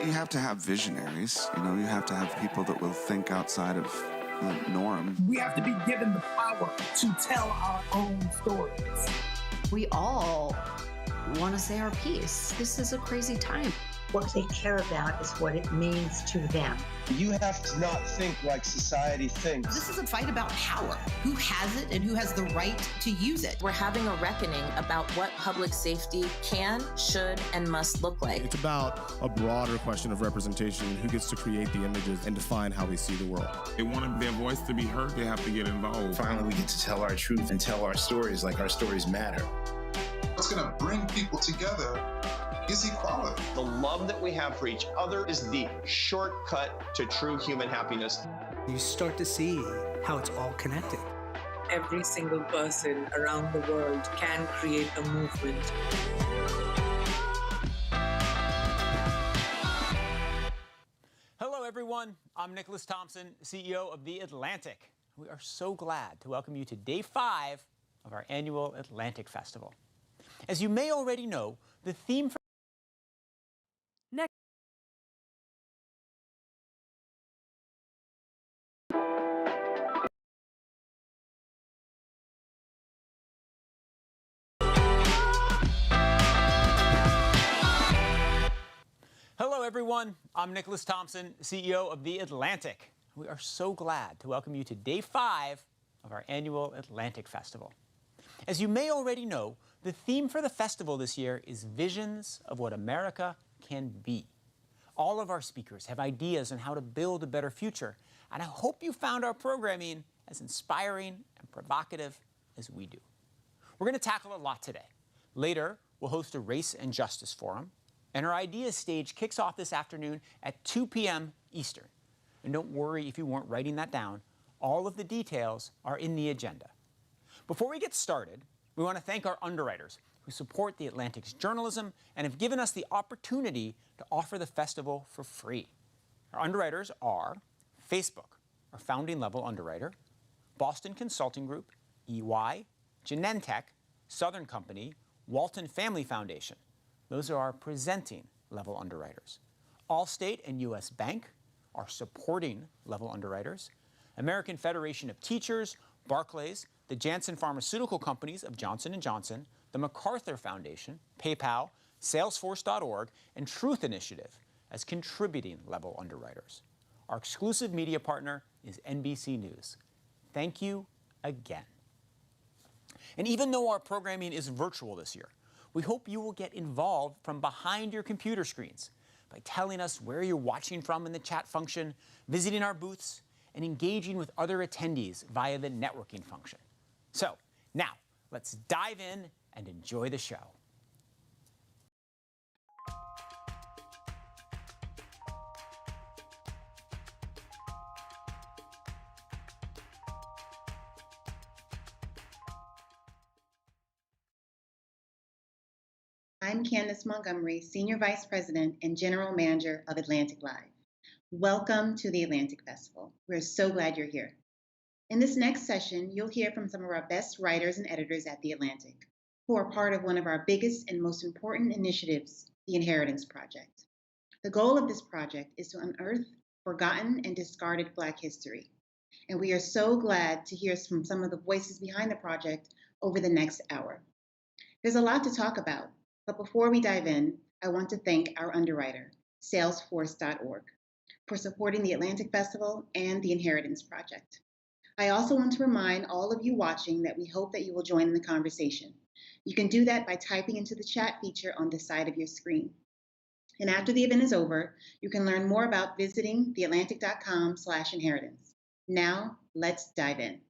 You have to have visionaries. You know, you have to have people that will think outside of the norm. We have to be given the power to tell our own stories. We all want to say our piece. This is a crazy time. What they care about is what it means to them. You have to not think like society thinks. This is a fight about power. Who has it and who has the right to use it? We're having a reckoning about what public safety can, should, and must look like. It's about a broader question of representation, who gets to create the images and define how we see the world. They want their voice to be heard, they have to get involved. Finally, we get to tell our truth and tell our stories like our stories matter. What's going to bring people together is equality. The love that we have for each other is the shortcut to true human happiness. You start to see how it's all connected. Every single person around the world can create a movement. Hello, everyone. I'm Nicholas Thompson, CEO of The Atlantic. We are so glad to welcome you to Day 5 of our annual Atlantic Festival. As you may already know, the theme for Hello, everyone. I'm Nicholas Thompson, CEO of The Atlantic. We are so glad to welcome you to Day 5 of our annual Atlantic Festival. As you may already know, the theme for the festival this year is Visions of What America Can Be. All of our speakers have ideas on how to build a better future, and I hope you found our programming as inspiring and provocative as we do. We're going to tackle a lot today. Later, we'll host a race and justice forum, and our ideas stage kicks off this afternoon at 2 p.m. Eastern. And don't worry if you weren't writing that down. All of the details are in the agenda. Before we get started, we want to thank our underwriters who support the Atlantic's journalism and have given us the opportunity to offer the festival for free. Our underwriters are Facebook, our founding level underwriter, Boston Consulting Group, EY, Genentech, Southern Company, Walton Family Foundation. Those are our presenting level underwriters. Allstate and U.S. Bank are supporting level underwriters. American Federation of Teachers, Barclays, the Janssen Pharmaceutical Companies of Johnson & Johnson, the MacArthur Foundation, PayPal, Salesforce.org, and Truth Initiative as contributing level underwriters. Our exclusive media partner is NBC News. Thank you again. And even though our programming is virtual this year, we hope you will get involved from behind your computer screens by telling us where you're watching from in the chat function, visiting our booths, and engaging with other attendees via the networking function. So now, let's dive in and enjoy the show. I'm Candace Montgomery, Senior Vice President and General Manager of Atlantic Live. Welcome to the Atlantic Festival. We're so glad you're here. In this next session, you'll hear from some of our best writers and editors at the Atlantic, who are part of one of our biggest and most important initiatives, the Inheritance Project. The goal of this project is to unearth forgotten and discarded Black history. And we are so glad to hear from some of the voices behind the project over the next hour. There's a lot to talk about. But before we dive in, I want to thank our underwriter, Salesforce.org, for supporting the Atlantic Festival and the Inheritance Project. I also want to remind all of you watching that we hope that you will join in the conversation. You can do that by typing into the chat feature on the side of your screen. And after the event is over, you can learn more about visiting theatlantic.com/inheritance. Now, let's dive in.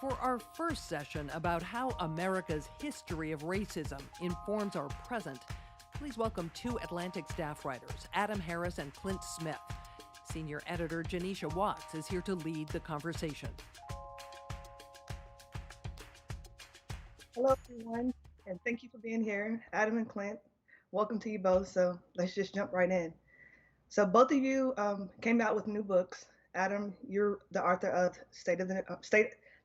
For our first session about how America's history of racism informs our present, please welcome two Atlantic staff writers, Adam Harris and Clint Smith. Senior editor Janisha Watts is here to lead the conversation. Hello, everyone, and thank you for being here. Adam and Clint, welcome to you both, so let's just jump right in. So both of you came out with new books. Adam, you're the author of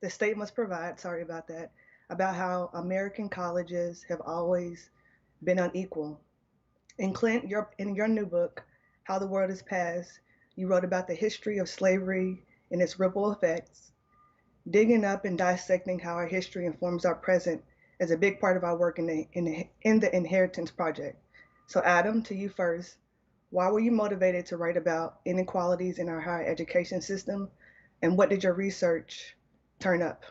The State Must Provide, sorry about that, about how American colleges have always been unequal. And Clint, in your new book, How the World Is Past, you wrote about the history of slavery and its ripple effects. Digging up and dissecting how our history informs our present is a big part of our work in the Inheritance Project. So Adam, to you first, why were you motivated to write about inequalities in our higher education system, and what did your research turn up?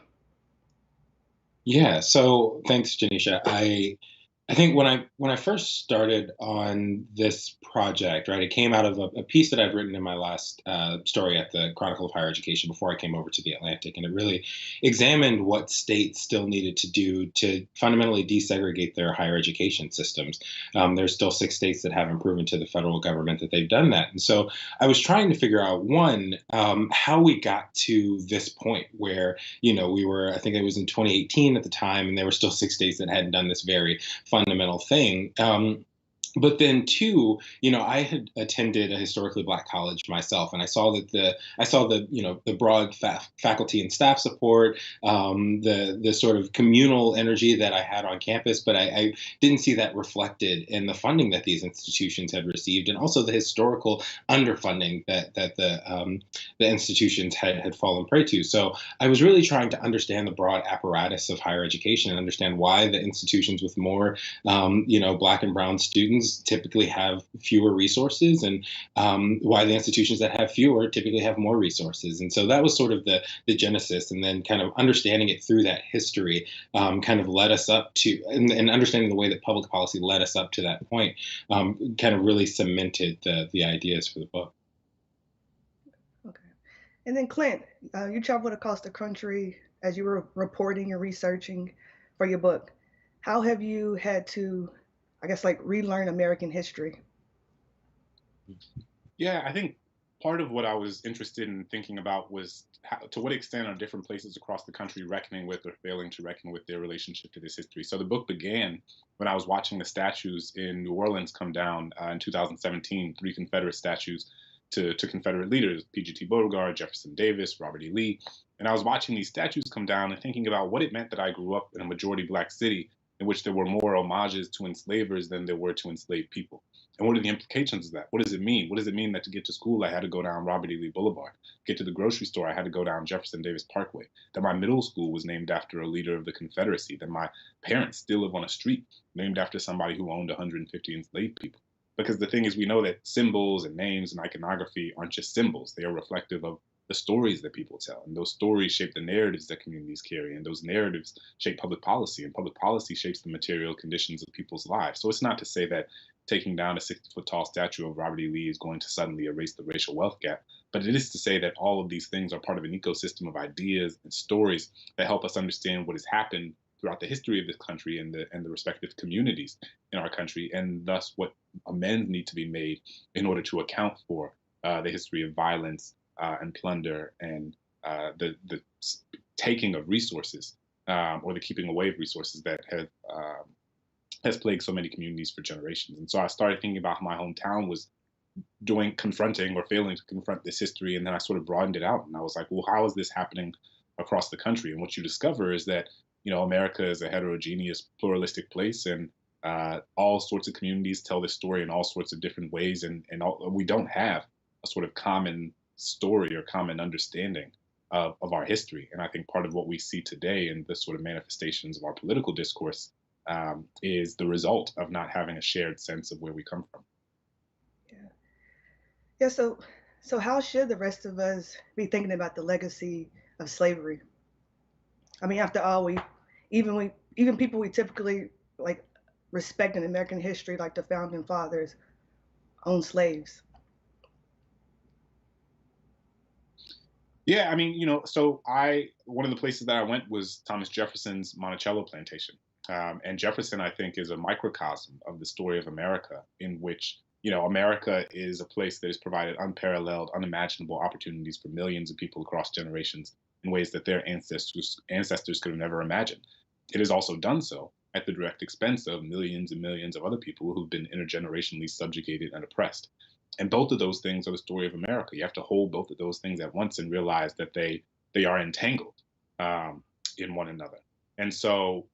Yeah, so thanks, Janisha. I think when I first started on this project, right, it came out of a piece that I've written in my last story at the Chronicle of Higher Education before I came over to the Atlantic, and it really examined what states still needed to do to fundamentally desegregate their higher education systems. There's still 6 states that haven't proven to the federal government that they've done that, and so I was trying to figure out one, how we got to this point where we were, I think it was in 2018 at the time, and there were still 6 states that hadn't done this very fundamental thing. But then 2, I had attended a historically Black college myself, and I saw the broad faculty and staff support, the sort of communal energy that I had on campus, but I didn't see that reflected in the funding that these institutions had received, and also the historical underfunding that the institutions had fallen prey to. So I was really trying to understand the broad apparatus of higher education and understand why the institutions with more, Black and brown students typically have fewer resources, and why the institutions that have fewer typically have more resources. And so that was sort of the genesis, and then kind of understanding it through that history kind of led us up to, and understanding the way that public policy led us up to that point kind of really cemented the ideas for the book. Okay. And then Clint, you traveled across the country as you were reporting and researching for your book. How have you had to, I guess, relearn American history? Yeah, I think part of what I was interested in thinking about was to what extent are different places across the country reckoning with or failing to reckon with their relationship to this history. So the book began when I was watching the statues in New Orleans come down in 2017, 3 Confederate statues to Confederate leaders, P.G.T. Beauregard, Jefferson Davis, Robert E. Lee. And I was watching these statues come down and thinking about what it meant that I grew up in a majority Black city in which there were more homages to enslavers than there were to enslaved people. And what are the implications of that? What does it mean? What does it mean that to get to school, I had to go down Robert E. Lee Boulevard? Get to the grocery store, I had to go down Jefferson Davis Parkway. That my middle school was named after a leader of the Confederacy. That my parents still live on a street named after somebody who owned 150 enslaved people. Because the thing is, we know that symbols and names and iconography aren't just symbols. They are reflective of the stories that people tell. And those stories shape the narratives that communities carry. And those narratives shape public policy. And public policy shapes the material conditions of people's lives. So it's not to say that taking down a 60-foot tall statue of Robert E. Lee is going to suddenly erase the racial wealth gap. But it is to say that all of these things are part of an ecosystem of ideas and stories that help us understand what has happened throughout the history of this country and the respective communities in our country, and thus what amends need to be made in order to account for the history of violence and plunder and the taking of resources or the keeping away of resources that has plagued so many communities for generations. And so I started thinking about how my hometown was confronting or failing to confront this history, and then I sort of broadened it out, and I was like, well, how is this happening across the country? And what you discover is that America is a heterogeneous, pluralistic place, and all sorts of communities tell this story in all sorts of different ways, and we don't have a sort of common story or common understanding of our history. And I think part of what we see today in the sort of manifestations of our political discourse is the result of not having a shared sense of where we come from. Yeah. So how should the rest of us be thinking about the legacy of slavery? I mean, after all, even people we typically respect in American history, like the founding fathers, owned slaves. Yeah, I mean, so one of the places that I went was Thomas Jefferson's Monticello Plantation. And Jefferson, I think, is a microcosm of the story of America, in which, America is a place that has provided unparalleled, unimaginable opportunities for millions of people across generations in ways that their ancestors could have never imagined. It has also done so at the direct expense of millions and millions of other people who've been intergenerationally subjugated and oppressed. And both of those things are the story of America. You have to hold both of those things at once and realize that they are entangled in one another. And so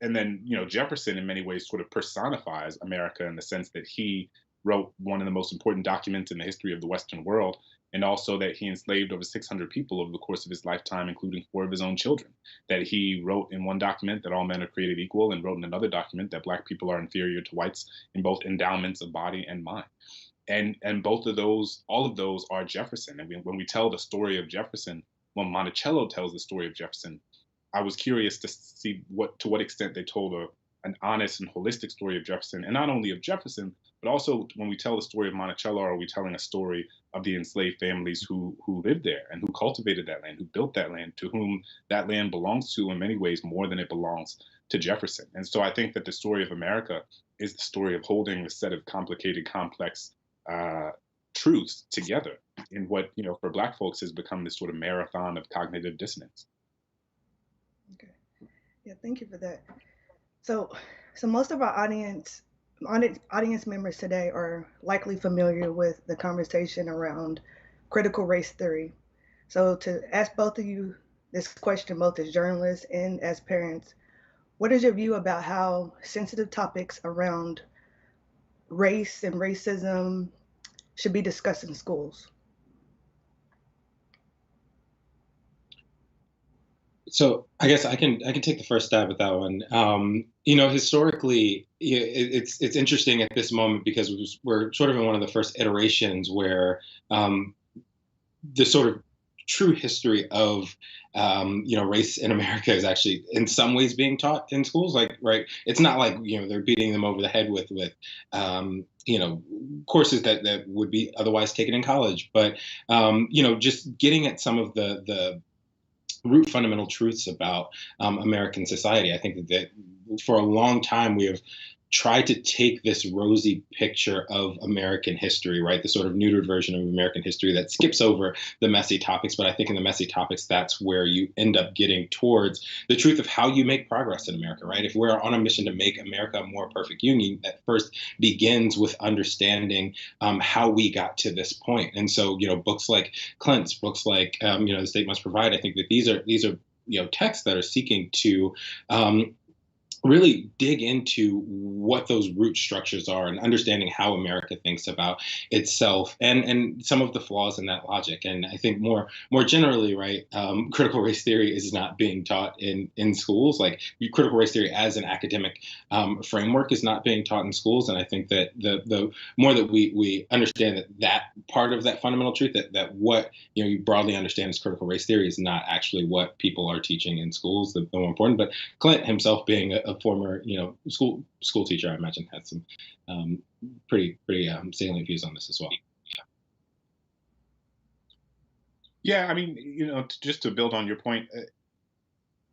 and then, Jefferson in many ways sort of personifies America in the sense that he wrote one of the most important documents in the history of the Western world, and also that he enslaved over 600 people over the course of his lifetime, including 4 of his own children. That he wrote in one document that all men are created equal, and wrote in another document that Black people are inferior to whites in both endowments of body and mind. And both of those, all of those are Jefferson. And when we tell the story of Jefferson, when Monticello tells the story of Jefferson, I was curious to see to what extent they told an honest and holistic story of Jefferson, and not only of Jefferson, but also when we tell the story of Monticello, are we telling a story of the enslaved families who lived there and who cultivated that land, who built that land, to whom that land belongs to in many ways more than it belongs to Jefferson. And so I think that the story of America is the story of holding a set of complicated, complex truths together in what, for Black folks has become this sort of marathon of cognitive dissonance. Okay. Yeah, thank you for that. So most of our audience members today are likely familiar with the conversation around critical race theory. So to ask both of you this question, both as journalists and as parents, what is your view about how sensitive topics around race and racism should be discussed in schools? So I guess I can take the first stab at that one. Historically, it's interesting at this moment because we're sort of in one of the first iterations where the sort of true history of race in America is actually in some ways being taught in schools. Like, right, it's not like they're beating them over the head with courses that would be otherwise taken in college, but just getting at some of the root fundamental truths about American society. I think that for a long time we have tried to take this rosy picture of American history, right? The sort of neutered version of American history that skips over the messy topics. But I think in the messy topics, that's where you end up getting towards the truth of how you make progress in America, right? If we're on a mission to make America a more perfect union, that first begins with understanding how we got to this point. And so, books like Clint's, books like, The State Must Provide, I think that these are texts that are seeking to really dig into what those root structures are and understanding how America thinks about itself and some of the flaws in that logic. And I think more generally, right, critical race theory is not being taught in schools. Like critical race theory as an academic framework is not being taught in schools. And I think that the more that we understand that part of that fundamental truth, that what you broadly understand as critical race theory is not actually what people are teaching in schools, the more important. But Clint himself being a former, school teacher, I imagine had some pretty salient views on this as well. Yeah, I mean, just to build on your point,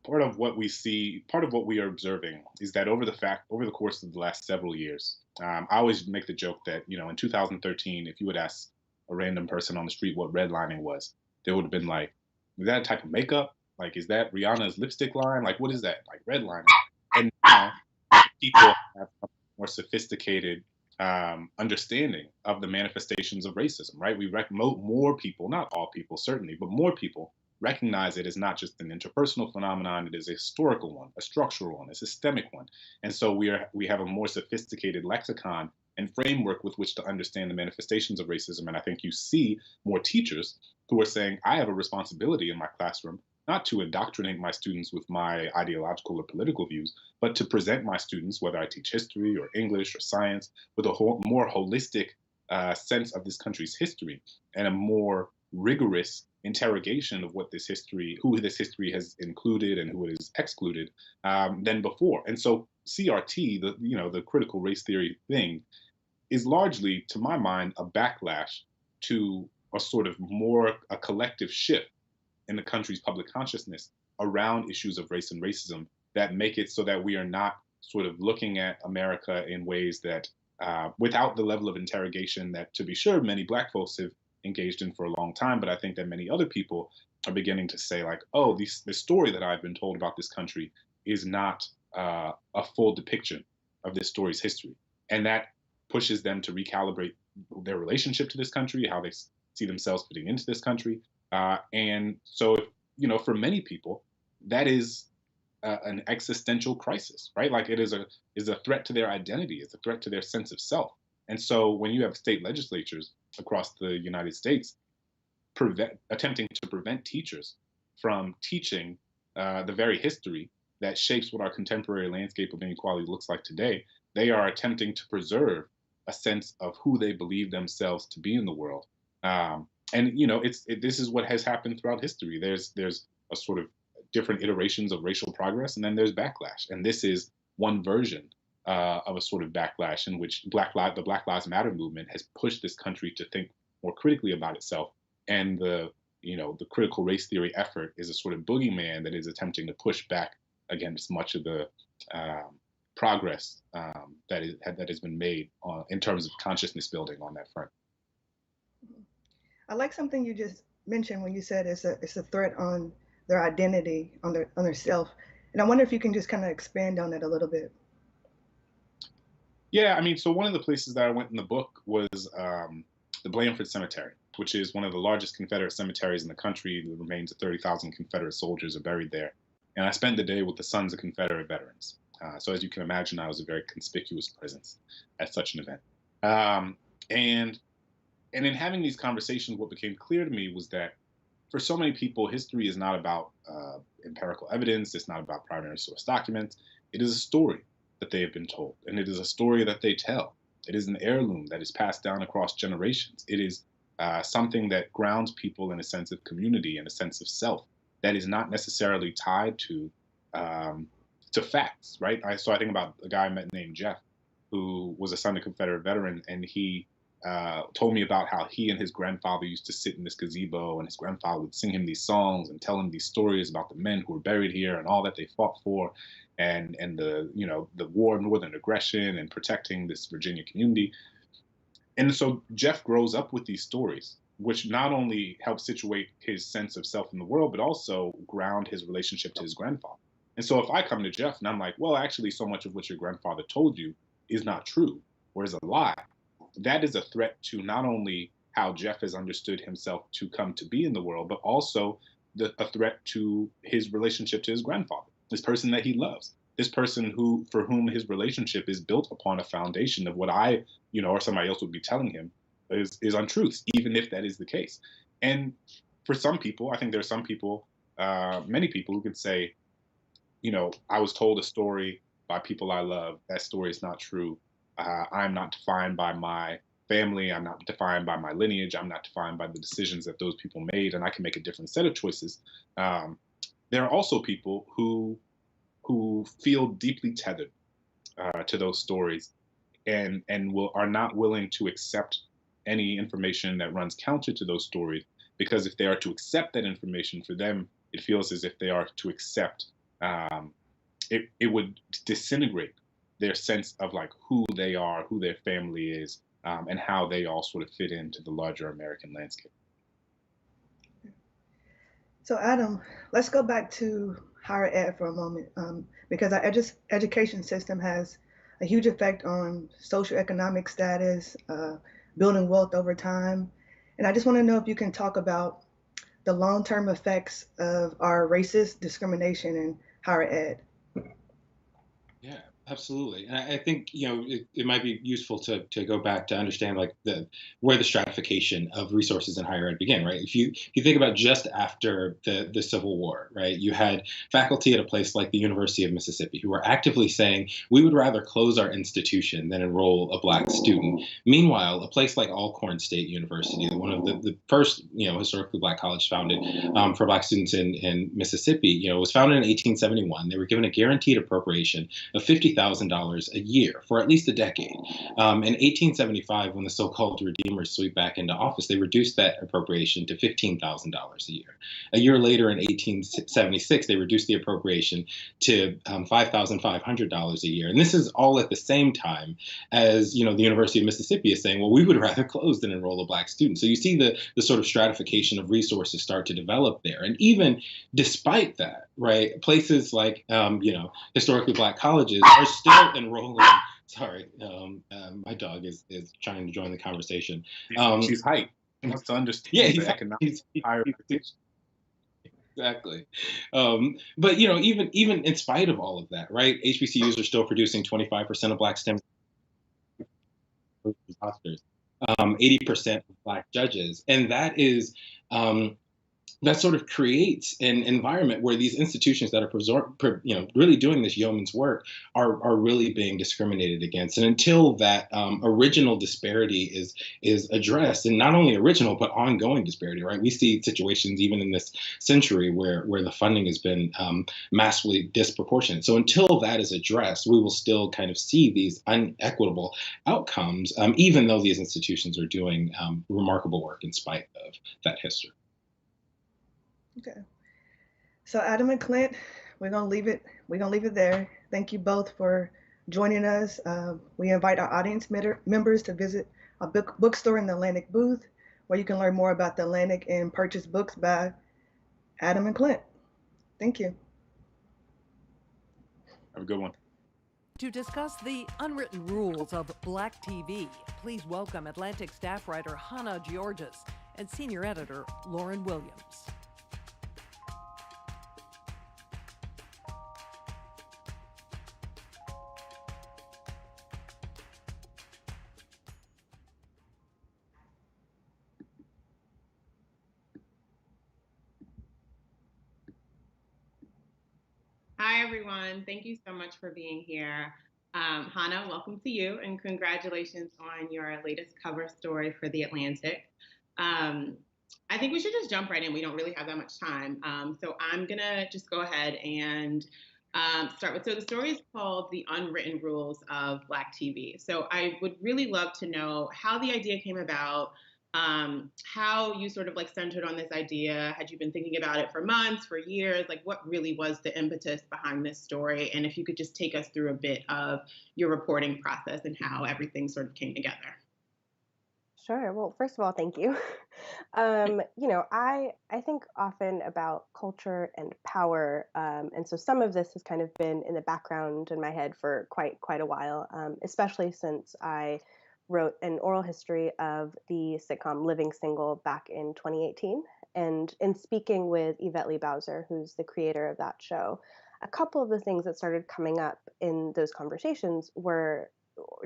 part of what we are observing is that over the course of the last several years, I always make the joke that, in 2013, if you would ask a random person on the street what redlining was, they would have been like, is that a type of makeup? Like, is that Rihanna's lipstick line? Like, what is that? Like redlining? And now people have a more sophisticated understanding of the manifestations of racism, right? More people, not all people certainly, but more people recognize it as not just an interpersonal phenomenon, it is a historical one, a structural one, a systemic one. And so we have a more sophisticated lexicon and framework with which to understand the manifestations of racism. And I think you see more teachers who are saying, I have a responsibility in my classroom not to indoctrinate my students with my ideological or political views, but to present my students, whether I teach history or English or science, with a more holistic sense of this country's history and a more rigorous interrogation of what this history, who this history has included and who it has excluded than before. And so CRT, the critical race theory thing, is largely, to my mind, a backlash to a sort of a collective shift in the country's public consciousness around issues of race and racism that make it so that we are not sort of looking at America in ways that, without the level of interrogation that, to be sure, many Black folks have engaged in for a long time. But I think that many other people are beginning to say, like, oh, the story that I've been told about this country is not a full depiction of this story's history. And that pushes them to recalibrate their relationship to this country, how they see themselves fitting into this country. And so, for many people, that is an existential crisis, right? Like it is a threat to their identity, it's a threat to their sense of self. And so when you have state legislatures across the United States attempting to prevent teachers from teaching the very history that shapes what our contemporary landscape of inequality looks like today, they are attempting to preserve a sense of who they believe themselves to be in the world. And you know, this is what has happened throughout history. There's a sort of different iterations of racial progress, and then there's backlash. And this is one version of a sort of backlash in which the Black Lives Matter movement has pushed this country to think more critically about itself. And the critical race theory effort is a sort of boogeyman that is attempting to push back against much of the progress that has been made in terms of consciousness building on that front. I like something you just mentioned when you said it's a threat on their identity, on their self. And I wonder if you can just kind of expand on that a little bit. Yeah, I mean, so one of the places that I went in the book was the Blandford Cemetery, which is one of the largest Confederate cemeteries in the country. The remains of 30,000 Confederate soldiers are buried there. And I spent the day with the Sons of Confederate Veterans. So as you can imagine, I was a very conspicuous presence at such an event. And in having these conversations, what became clear to me was that for so many people, history is not about empirical evidence. It's not about primary source documents. It is a story that they have been told, and it is a story that they tell. It is an heirloom that is passed down across generations. It is something that grounds people in a sense of community and a sense of self that is not necessarily tied to facts, right? So I think about a guy I met named Jeff, who was a son of Confederate veteran, and he told me about how he and his grandfather used to sit in this gazebo, and his grandfather would sing him these songs and tell him these stories about the men who were buried here and all that they fought for, and the war of Northern aggression and protecting this Virginia community. And so Jeff grows up with these stories, which not only help situate his sense of self in the world, but also ground his relationship to his grandfather. And so if I come to Jeff and I'm like, well, actually, so much of what your grandfather told you is not true or is a lie, that is a threat to not only how Jeff has understood himself to come to be in the world, but also a threat to his relationship to his grandfather, this person that he loves, this person for whom his relationship is built upon a foundation of what I, or somebody else would be telling him is untruths, even if that is the case. And for some people, I think there are some people, many people who could say, I was told a story by people I love. That story is not true. I'm not defined by my family. I'm not defined by my lineage. I'm not defined by the decisions that those people made, and I can make a different set of choices. There are also people who feel deeply tethered to those stories and are not willing to accept any information that runs counter to those stories, because if they are to accept that information, for them, it feels as if they are to accept, it would disintegrate their sense of like who they are, who their family is, and how they all sort of fit into the larger American landscape. So Adam, let's go back to higher ed for a moment, because our education system has a huge effect on socioeconomic status, building wealth over time. And I just want to know if you can talk about the long-term effects of our racist discrimination in higher ed. Yeah, absolutely. And I think, it might be useful to go back to understand like where the stratification of resources in higher ed began, right? If you think about just after the Civil War, right, you had faculty at a place like the University of Mississippi who were actively saying, we would rather close our institution than enroll a Black student. Meanwhile, a place like Alcorn State University, one of the first, historically Black college founded for Black students in Mississippi, was founded in 1871. They were given a guaranteed appropriation of $50,000 a year for at least a decade. In 1875, when the so-called Redeemers sweep back into office, they reduced that appropriation to $15,000 a year. A year later, in 1876, they reduced the appropriation to $5,500 a year. And this is all at the same time as, the University of Mississippi is saying, well, we would rather close than enroll a Black student. So you see the sort of stratification of resources start to develop there. And even despite that, right, places like, historically Black colleges are still enrolling. Sorry, my dog is trying to join the conversation. She's hyped. He wants to understand the economics of higher education. Exactly. But even in spite of all of that, right? HBCUs are still producing 25% of Black STEM Oscars, 80% of Black judges, and um, that sort of creates an environment where these institutions that are really doing this yeoman's work are really being discriminated against. And until that original disparity is addressed, and not only original but ongoing disparity, right? We see situations even in this century where the funding has been massively disproportionate. So until that is addressed, we will still kind of see these unequitable outcomes, even though these institutions are doing remarkable work in spite of that history. Okay. So Adam and Clint, we're gonna leave it. We're gonna leave it there. Thank you both for joining us. We invite our audience members to visit a bookstore in the Atlantic booth, where you can learn more about the Atlantic and purchase books by Adam and Clint. Thank you. Have a good one. To discuss the unwritten rules of Black TV, please welcome Atlantic staff writer Hannah Giorgis and senior editor Lauren Williams. Hi, everyone. Thank you so much for being here. Hannah, welcome to you, and congratulations on your latest cover story for The Atlantic. I think we should just jump right in. We don't really have that much time. So I'm going to just go ahead and start with, so the story is called The Unwritten Rules of Black TV. So I would really love to know how the idea came about, how you sort of like centered on this idea. Had you been thinking about it for months, for years? Like, what really was the impetus behind this story? And if you could just take us through a bit of your reporting process and how everything sort of came together. Sure. Well, first of all, thank you. I think often about culture and power, and so some of this has kind of been in the background in my head for quite a while, especially since I wrote an oral history of the sitcom Living Single back in 2018. And in speaking with Yvette Lee Bowser, who's the creator of that show, a couple of the things that started coming up in those conversations were,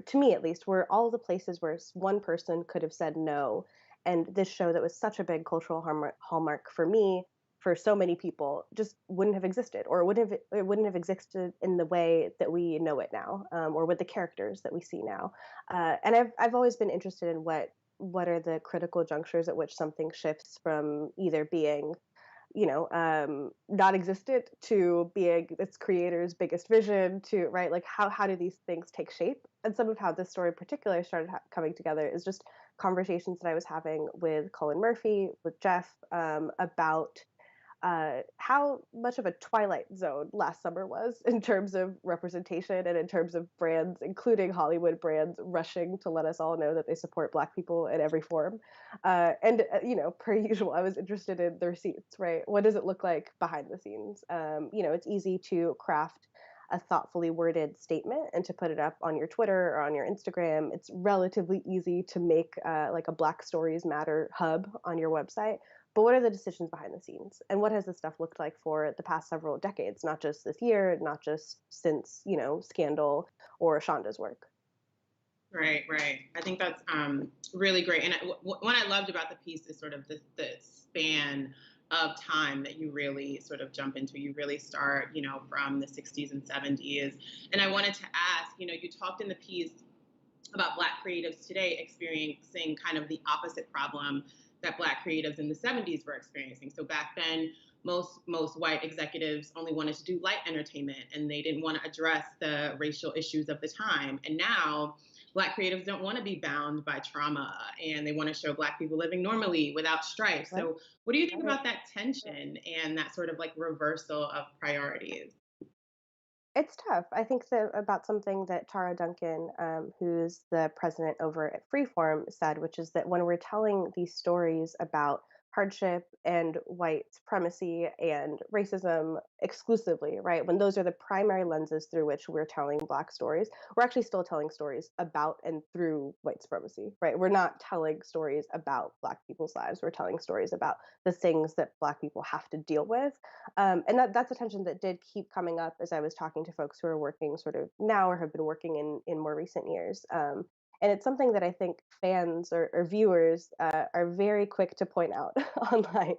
to me at least, were all the places where one person could have said no. And this show that was such a big cultural hallmark for me, for so many people, just wouldn't have existed, or it wouldn't have existed in the way that we know it now, or with the characters that we see now. And I've always been interested in what are the critical junctures at which something shifts from either being non-existent to being its creator's biggest vision, to, right, like how do these things take shape? And some of how this story in particular started coming together is just conversations that I was having with Colin Murphy, with Jeff, about how much of a twilight zone last summer was in terms of representation and in terms of brands, including Hollywood brands, rushing to let us all know that they support Black people in every form. Per usual, I was interested in the receipts, right? What does it look like behind the scenes? It's easy to craft a thoughtfully worded statement and to put it up on your Twitter or on your Instagram. It's relatively easy to make like a Black Stories Matter hub on your website. But what are the decisions behind the scenes? And what has this stuff looked like for the past several decades, not just this year, not just since, Scandal or Shonda's work? Right. I think that's really great. And what I loved about the piece is sort of the span of time that you really sort of jump into. You really start, from the 60s and 70s. And I wanted to ask, you talked in the piece about Black creatives today experiencing kind of the opposite problem that Black creatives in the 70s were experiencing. So back then, most white executives only wanted to do light entertainment, and they didn't want to address the racial issues of the time. And now Black creatives don't want to be bound by trauma, and they want to show Black people living normally without strife. So what do you think about that tension and that sort of like reversal of priorities? It's tough. I think that about something that Tara Duncan, who's the president over at Freeform, said, which is that when we're telling these stories about hardship and white supremacy and racism exclusively, right? When those are the primary lenses through which we're telling Black stories, we're actually still telling stories about and through white supremacy, right? We're not telling stories about Black people's lives. We're telling stories about the things that Black people have to deal with. And that's a tension that did keep coming up as I was talking to folks who are working sort of now or have been working in more recent years. And it's something that I think fans or viewers are very quick to point out online,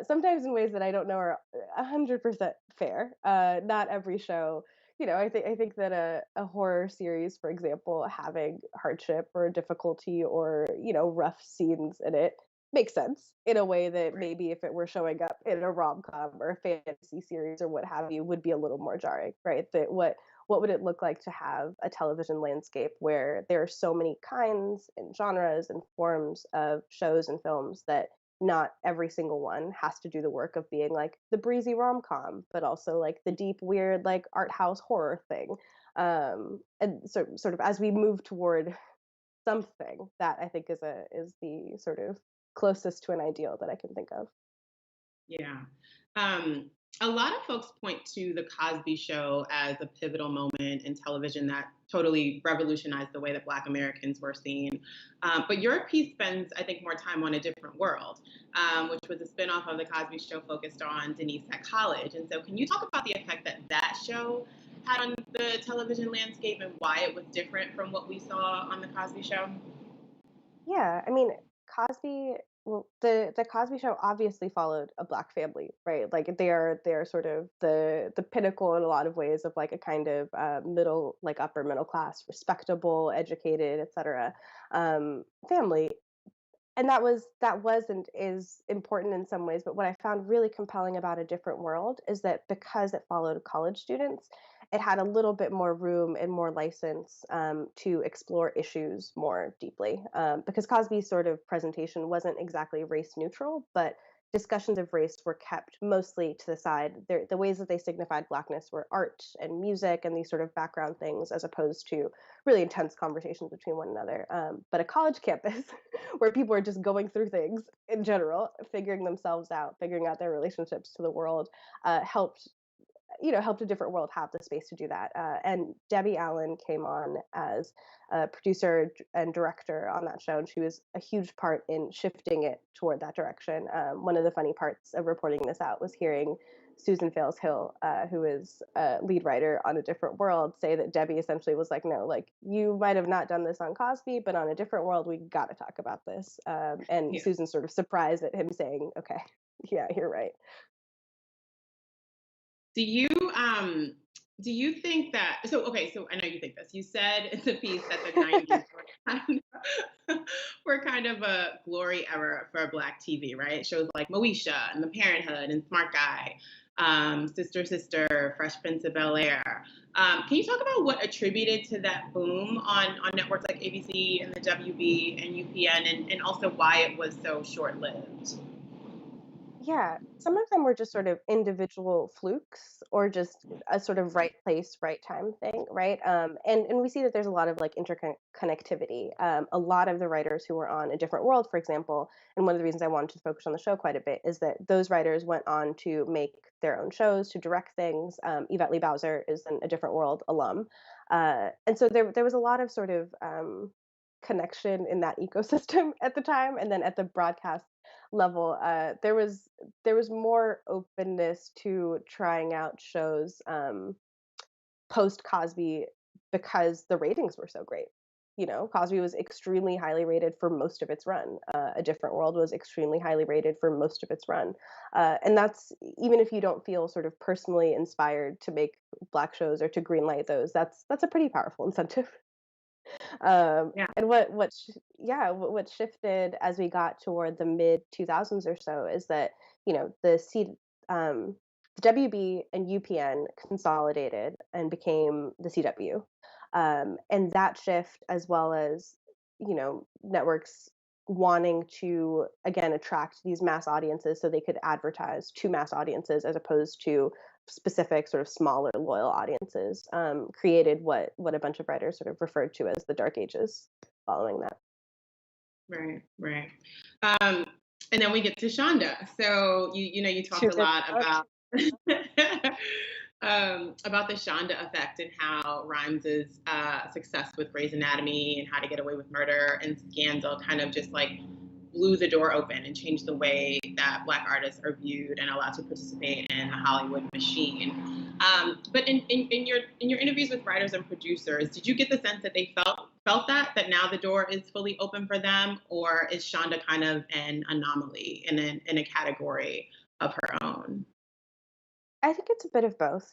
sometimes in ways that I don't know are 100% fair. Not every show, I think that a horror series, for example, having hardship or difficulty or rough scenes in it makes sense in a way that maybe if it were showing up in a rom-com or a fantasy series or what have you would be a little more jarring, right? That what would it look like to have a television landscape where there are so many kinds and genres and forms of shows and films that not every single one has to do the work of being like the breezy rom-com, but also like the deep, weird, like art house horror thing. And so sort of as we move toward something that I think is the sort of closest to an ideal that I can think of. Yeah. A lot of folks point to the Cosby Show as a pivotal moment in television that totally revolutionized the way that Black Americans were seen. But your piece spends, I think, more time on A Different World, which was a spinoff of the Cosby Show focused on Denise at college. And so can you talk about the effect that show had on the television landscape and why it was different from what we saw on the Cosby Show? Yeah, I mean, Cosby. Well, the Cosby Show obviously followed a Black family, right? Like they're sort of the pinnacle in a lot of ways of like a kind of middle, like upper middle class, respectable, educated, etc. Family, and that was and is important in some ways. But what I found really compelling about A Different World is that because it followed college students, it had a little bit more room and more license to explore issues more deeply. Because Cosby's sort of presentation wasn't exactly race neutral, but discussions of race were kept mostly to the side. The ways that they signified Blackness were art and music and these sort of background things, as opposed to really intense conversations between one another. But a college campus where people are just going through things in general, figuring themselves out, figuring out their relationships to the world, helped A Different World have the space to do that. And Debbie Allen came on as a producer and director on that show, and she was a huge part in shifting it toward that direction. One of the funny parts of reporting this out was hearing Susan Fales Hill, who is a lead writer on A Different World, say that Debbie essentially was like, no, like you might have not done this on Cosby, but on A Different World, we got to talk about this. And Susan sort of surprised at him saying, okay, yeah, you're right. Do you think that so I know you think this. You said in the piece that the 90s were kind of a glory era for Black TV, right? Shows like Moesha and The Parenthood and Smart Guy, Sister Sister, Fresh Prince of Bel-Air. Can you talk about what attributed to that boom on networks like ABC and the WB and UPN and also why it was so short-lived? Yeah, some of them were just sort of individual flukes or just a sort of right place, right time thing, right? And we see that there's a lot of like interconnectivity. A lot of the writers who were on A Different World, for example, and one of the reasons I wanted to focus on the show quite a bit is that those writers went on to make their own shows, to direct things. Yvette Lee Bowser is an A Different World alum. And so there was a lot of sort of connection in that ecosystem at the time. And then at the broadcast level, there was more openness to trying out shows post Cosby because the ratings were so great. Cosby was extremely highly rated for most of its run. A Different World was extremely highly rated for most of its run. And that's, even if you don't feel sort of personally inspired to make Black shows or to greenlight those, that's a pretty powerful incentive. And what shifted as we got toward the mid 2000s or so is that the WB and UPN consolidated and became the CW, and that shift, as well as networks wanting to again attract these mass audiences so they could advertise to mass audiences as opposed to specific sort of smaller loyal audiences, created what a bunch of writers sort of referred to as the dark ages following that. Right. And then we get to Shonda. So you talked a lot about about the Shonda effect and how Rhimes's success with Grey's Anatomy and How to Get Away with Murder and Scandal kind of just like blew the door open and changed the way that Black artists are viewed and allowed to participate in the Hollywood machine. But in your interviews with writers and producers, did you get the sense that they felt that now the door is fully open for them, or is Shonda kind of an anomaly in a category of her own? I think it's a bit of both.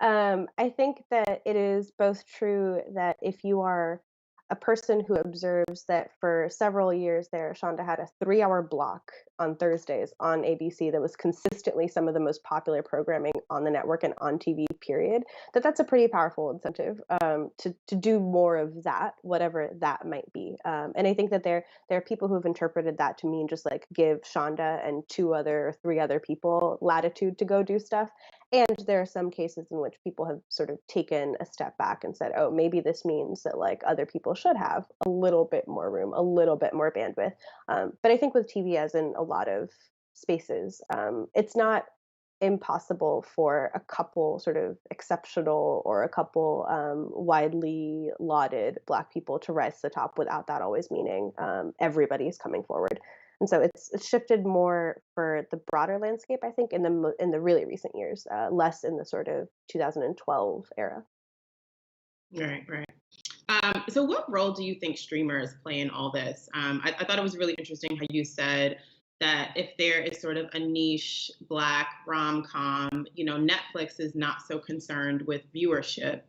I think that it is both true that if you are a person who observes that for several years there, Shonda had a 3-hour block on Thursdays on ABC that was consistently some of the most popular programming on the network and on TV, period, that's a pretty powerful incentive to do more of that, whatever that might be. And I think that there are people who have interpreted that to mean just like give Shonda and 3 other people latitude to go do stuff. And there are some cases in which people have sort of taken a step back and said, oh, maybe this means that like other people should have a little bit more room, a little bit more bandwidth. But I think with TV, as in a lot of spaces, it's not impossible for a couple sort of exceptional or a couple widely lauded Black people to rise to the top without that always meaning everybody's coming forward. And so it's shifted more for the broader landscape, I think, in the really recent years, less in the sort of 2012 era. Right. So what role do you think streamers play in all this? I thought it was really interesting how you said that if there is sort of a niche Black rom-com, Netflix is not so concerned with viewership.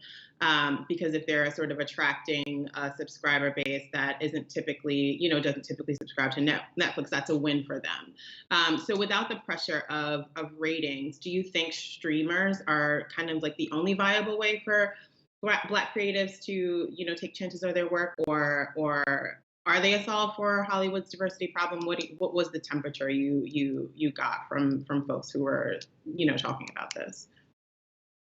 Because if they're sort of attracting a subscriber base that isn't typically, doesn't typically subscribe to Netflix, that's a win for them. So without the pressure of ratings, do you think streamers are kind of like the only viable way for Black creatives to, take chances of their work, or are they a solve for Hollywood's diversity problem? What was the temperature you got from folks who were, talking about this?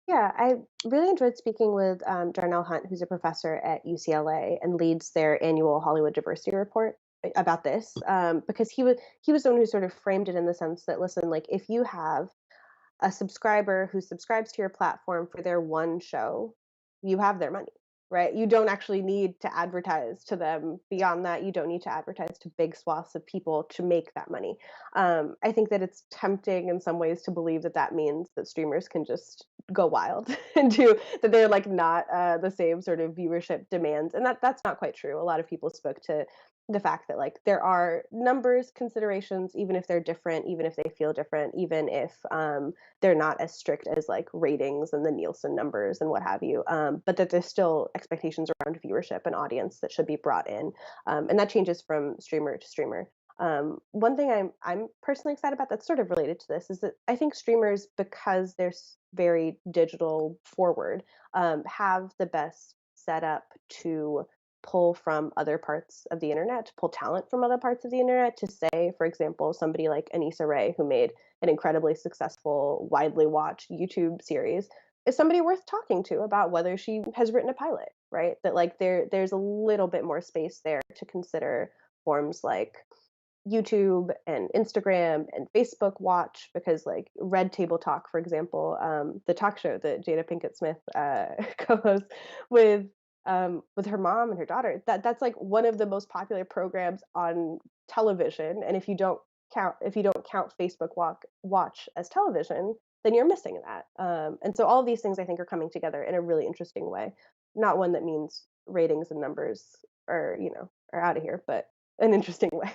Yeah, I really enjoyed speaking with Darnell Hunt, who's a professor at UCLA and leads their annual Hollywood Diversity Report about this, because he was the one who sort of framed it in the sense that, listen, like if you have a subscriber who subscribes to your platform for their one show, you have their money, right? You don't actually need to advertise to them beyond that. You don't need to advertise to big swaths of people to make that money. I think that it's tempting in some ways to believe that that means that streamers can just go wild and do that. They're like not the same sort of viewership demands, and that's not quite true. A lot of people spoke to the fact that like there are numbers considerations, even if they're different, even if they feel different, even if they're not as strict as like ratings and the Nielsen numbers and what have you, but that there's still expectations around viewership and audience that should be brought in, and that changes from streamer to streamer. One thing I'm personally excited about that's sort of related to this is that I think streamers, because they're very digital forward, have the best setup to pull from other parts of the internet, to pull talent from other parts of the internet, to say, for example, somebody like Anissa Rae, who made an incredibly successful, widely watched YouTube series, is somebody worth talking to about whether she has written a pilot, right? That like there's a little bit more space there to consider forms like YouTube and Instagram and Facebook Watch, because like Red Table Talk, for example, the talk show that Jada Pinkett Smith co-hosts with her mom and her daughter, that's like one of the most popular programs on television. And if you don't count Facebook Watch as television, then you're missing that. And so all of these things I think are coming together in a really interesting way. Not one that means ratings and numbers are out of here, but an interesting way.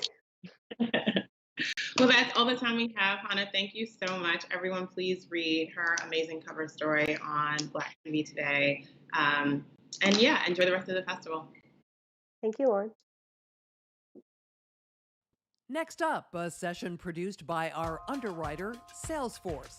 Well, that's all the time we have. Hannah, thank you so much. Everyone, please read her amazing cover story on Black TV Today. And yeah, enjoy the rest of the festival. Thank you, Lauren. Next up, a session produced by our underwriter, Salesforce.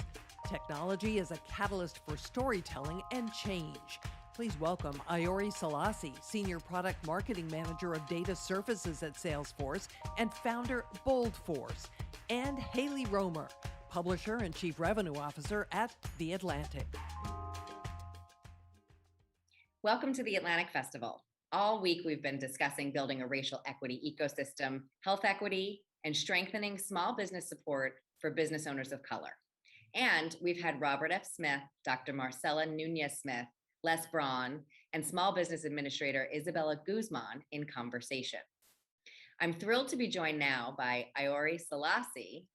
Technology is a catalyst for storytelling and change. Please welcome Iori Selassie, Senior Product Marketing Manager of Data Surfaces at Salesforce and founder BoldForce, and Haley Romer, Publisher and Chief Revenue Officer at The Atlantic. Welcome to the Atlantic Festival. All week we've been discussing building a racial equity ecosystem, health equity, and strengthening small business support for business owners of color. And we've had Robert F. Smith, Dr. Marcela Nunez Smith, Les Braun, and Small Business Administrator Isabella Guzman in conversation. I'm thrilled to be joined now by Iori Selassie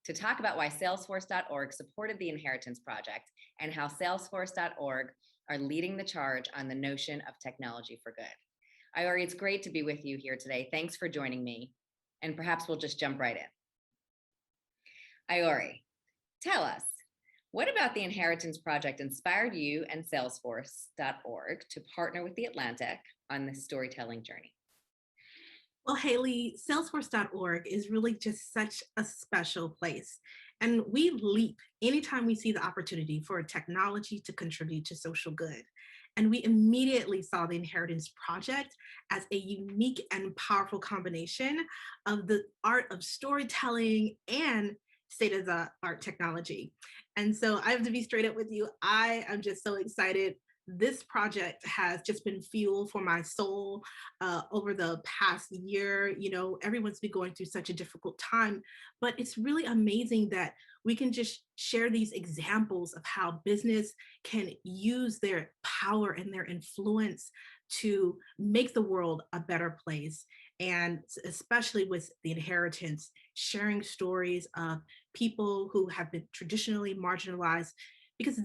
to talk about why Salesforce.org supported the Inheritance Project and how Salesforce.org are leading the charge on the notion of technology for good. Iori, it's great to be with you here today. Thanks for joining me. And perhaps we'll just jump right in. Iori, tell us, what about the Inheritance Project inspired you and Salesforce.org to partner with The Atlantic on this storytelling journey? Well, Haley, Salesforce.org is really just such a special place. And we leap anytime we see the opportunity for technology to contribute to social good. And we immediately saw the Inheritance Project as a unique and powerful combination of the art of storytelling and state-of-the-art technology. And so I have to be straight up with you. I am just so excited. This project has just been fuel for my soul over the past year. You know, everyone's been going through such a difficult time, but it's really amazing that we can just share these examples of how business can use their power and their influence to make the world a better place. And especially with the inheritance, sharing stories of people who have been traditionally marginalized, because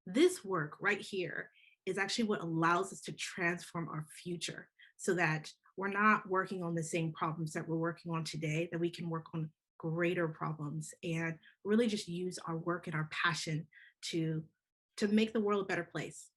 this work right here is actually what allows us to transform our future so that we're not working on the same problems that we're working on today, that we can work on greater problems and really just use our work and our passion to make the world a better place.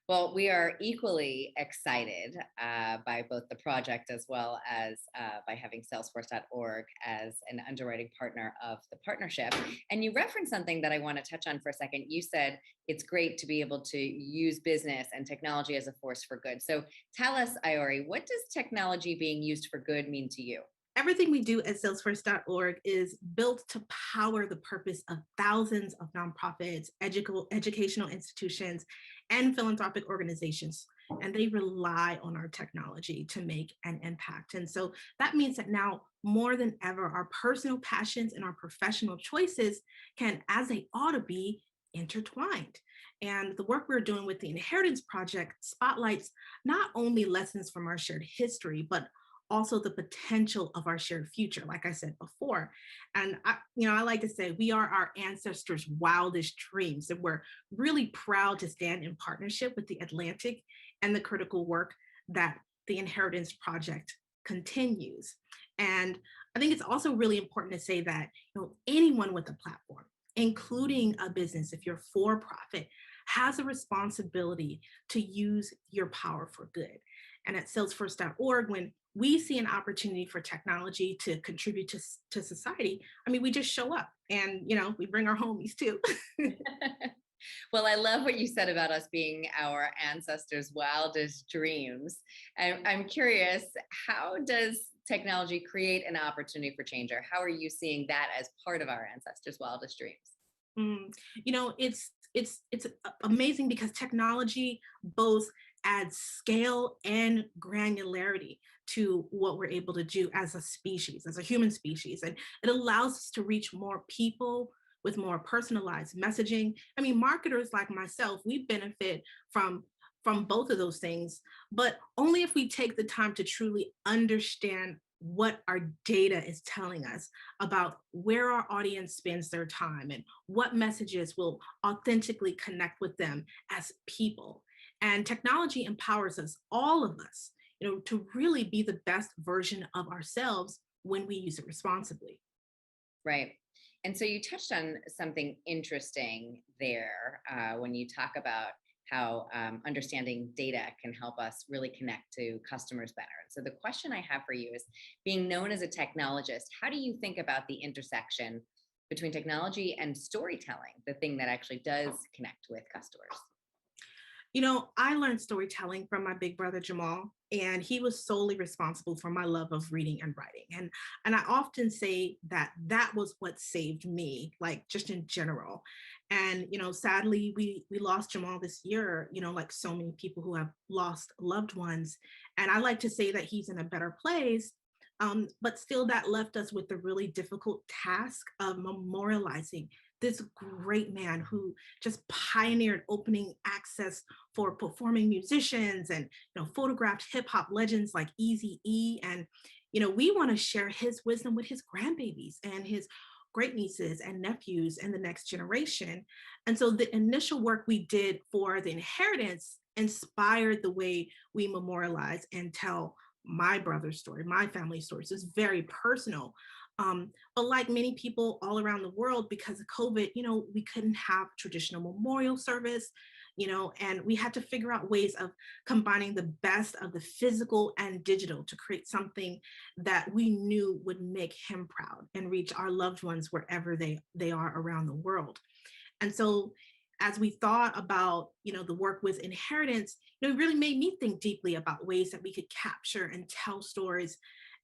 Well, we are equally excited by both the project as well as by having Salesforce.org as an underwriting partner of the partnership. And you referenced something that I want to touch on for a second. You said it's great to be able to use business and technology as a force for good. So tell us, Iori, what does technology being used for good mean to you? Everything we do at Salesforce.org is built to power the purpose of thousands of nonprofits, educational institutions, and philanthropic organizations. And they rely on our technology to make an impact. And so that means that now more than ever, our personal passions and our professional choices can, as they ought to be, intertwined. And the work we're doing with the Inheritance Project spotlights not only lessons from our shared history, but also the potential of our shared future, like I said before. And I like to say we are our ancestors' wildest dreams, and we're really proud to stand in partnership with the Atlantic and the critical work that the Inheritance Project continues. And I think it's also really important to say that anyone with a platform, including a business, if you're for profit, has a responsibility to use your power for good. And at Salesforce.org, when we see an opportunity for technology to contribute to society, I mean, we just show up and, we bring our homies too. Well, I love what you said about us being our ancestors' wildest dreams. I'm curious, how does technology create an opportunity for change, or how are you seeing that as part of our ancestors' wildest dreams? It's amazing because technology both adds scale and granularity to what we're able to do as a species, as a human species. And it allows us to reach more people with more personalized messaging. I mean, marketers like myself, we benefit from both of those things, but only if we take the time to truly understand what our data is telling us about where our audience spends their time and what messages will authentically connect with them as people. And technology empowers us, all of us, to really be the best version of ourselves when we use it responsibly. Right. And so you touched on something interesting there when you talk about how understanding data can help us really connect to customers better. So the question I have for you is, being known as a technologist, how do you think about the intersection between technology and storytelling, the thing that actually does connect with customers? I learned storytelling from my big brother, Jamal, and he was solely responsible for my love of reading and writing. And I often say that was what saved me, like just in general. And, sadly, we lost Jamal this year, like so many people who have lost loved ones. And I like to say that he's in a better place But still that left us with the really difficult task of memorializing this great man who just pioneered opening access for performing musicians and photographed hip hop legends like Eazy-E. And we want to share his wisdom with his grandbabies and his great nieces and nephews and the next generation. And so the initial work we did for the inheritance inspired the way we memorialize and tell my brother's story, my family's story. So it's very personal. But like many people all around the world, because of COVID, we couldn't have traditional memorial service, and we had to figure out ways of combining the best of the physical and digital to create something that we knew would make him proud and reach our loved ones wherever they are around the world. And so as we thought about, the work with inheritance, it really made me think deeply about ways that we could capture and tell stories.